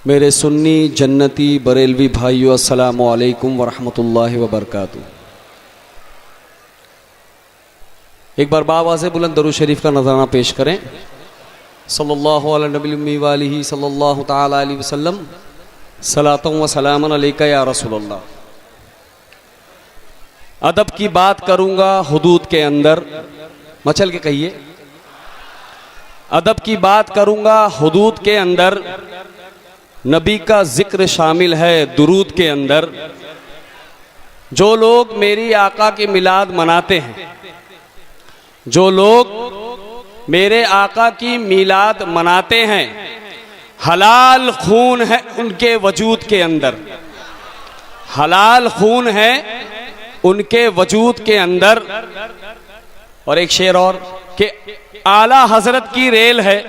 میرے سنی جنتی بریلوی بھائیو، السلام علیکم ورحمۃ اللہ وبرکاتہ۔ ایک بار باواز بلند درود شریف کا نذرانہ پیش کریں۔ صلی اللہ علی نبی الامی وآلہ صلی اللہ تعالی علیہ وسلم، صلاۃ و سلام علیک یا رسول اللہ۔ ادب کی بات کروں گا حدود کے اندر، مچل کے کہیے، ادب کی بات کروں گا حدود کے اندر، نبی کا ذکر شامل ہے درود کے اندر۔ جو لوگ میری آقا کی میلاد مناتے ہیں، جو لوگ میرے آقا کی میلاد مناتے ہیں، حلال خون ہے ان کے وجود کے اندر، حلال خون ہے ان کے وجود کے اندر۔ اور ایک شعر اور کہ اعلیٰ حضرت کی ریل ہے،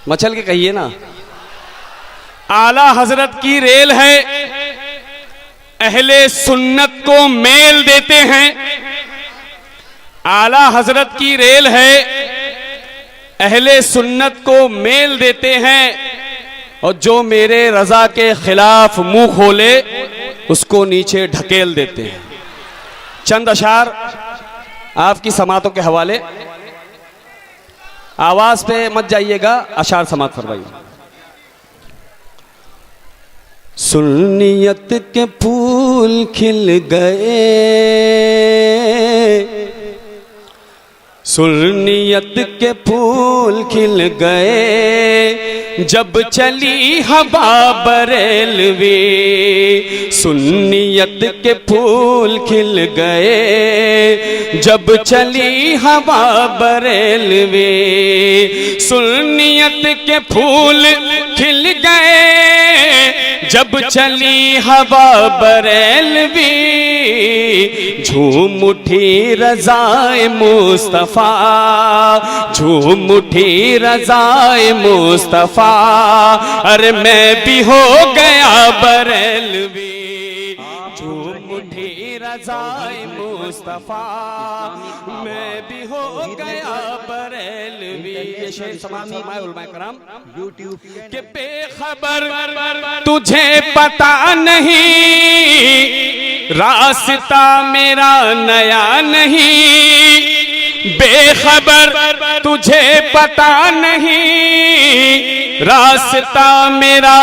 مچل کے کہیے نا، اعلیٰ حضرت کی ریل ہے، اہل سنت کو میل دیتے ہیں۔ اعلیٰ حضرت کی ریل ہے، اہل سنت کو میل دیتے ہیں، اور جو میرے رضا کے خلاف منہ کھولے اس کو نیچے ڈھکیل دیتے ہیں۔ چند اشعار آپ کی سماعتوں کے حوالے، آواز پہ مت جائیے گا، اشعار سماعت فرمائیے۔ سنیت کے پھول کھل گئے، سنیت کے پھول کھل گئے، جب چلی ہوا بریلوی، سنیت کے پھول کھل گئے، جب چلی ہوا بریلوی، سنیت کے پھول کھل گئے، جب چلی ہوا بریلوی، جھوم اٹھی رضائے مصطفیٰ، جھوم اٹھی رضائے مصطفیٰ، ارے میں بھی ہو گیا بریلوی، جھوم اٹھی رضائے مصطفیٰ، میں بھی ہو گیا بریلوی۔ یہ شعر سماعت فرمائے علماء کرام۔ کہ بے خبر تجھے پتا نہیں، راستہ میرا نیا نہیں، بے خبر تجھے پتا نہیں، راستہ میرا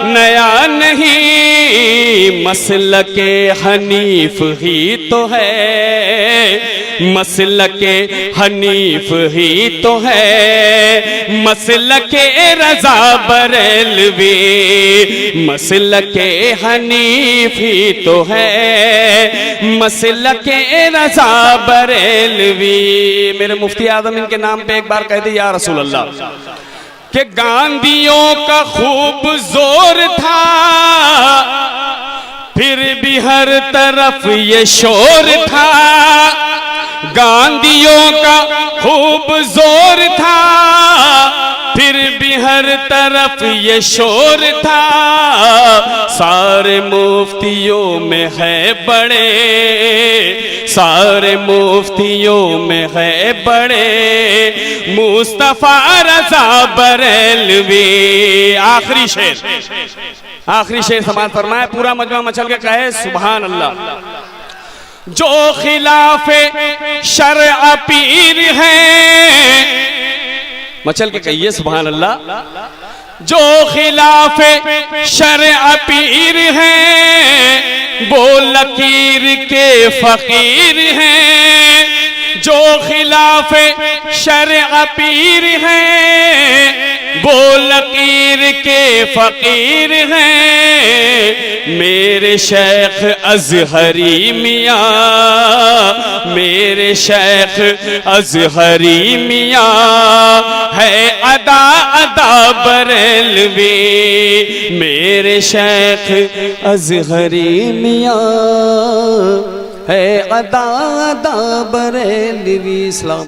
نیا نہیں، مسلک حنیف ہی تو ہے، مسلک حنیف ہی تو ہے، مسلک رضا بریلوی، مسلک حنیف ہی تو ہے، مسلک رضا بریلوی۔ میرے مفتی اعظم ان کے نام پہ ایک بار کہہ دے یا رسول اللہ، کہ گاندھیوں کا خوب زور تھا، پھر بھی ہر طرف یہ شور تھا، گاندھیوں کا خوب زور تھا، پھر بھی ہر طرف یہ شور تھا، سارے مفتیوں میں ہے بڑے، سارے مفتیوں میں ہے بڑے، مصطفیٰ رضا بریلوی۔ آخری شعر، آخری شعر سماعت فرمائے، پورا مجمع مچل کے کہے سبحان اللہ۔ جو خلاف شرع پیر ہیں، مچل کے کہیے سبحان اللہ، جو خلاف شرع پیر ہیں، وہ لکیر کے فقیر ہیں، جو خلاف شرع پیر ہیں، وہ لکیر کے فقیر ہیں، میرے شیخ ازہری میاں، میرے شیخ ازہری میاں، ہے ادا ادا بریلوی، میرے شیخ ازہری میاں، ہے ادا ادا بریلوی۔ اسلام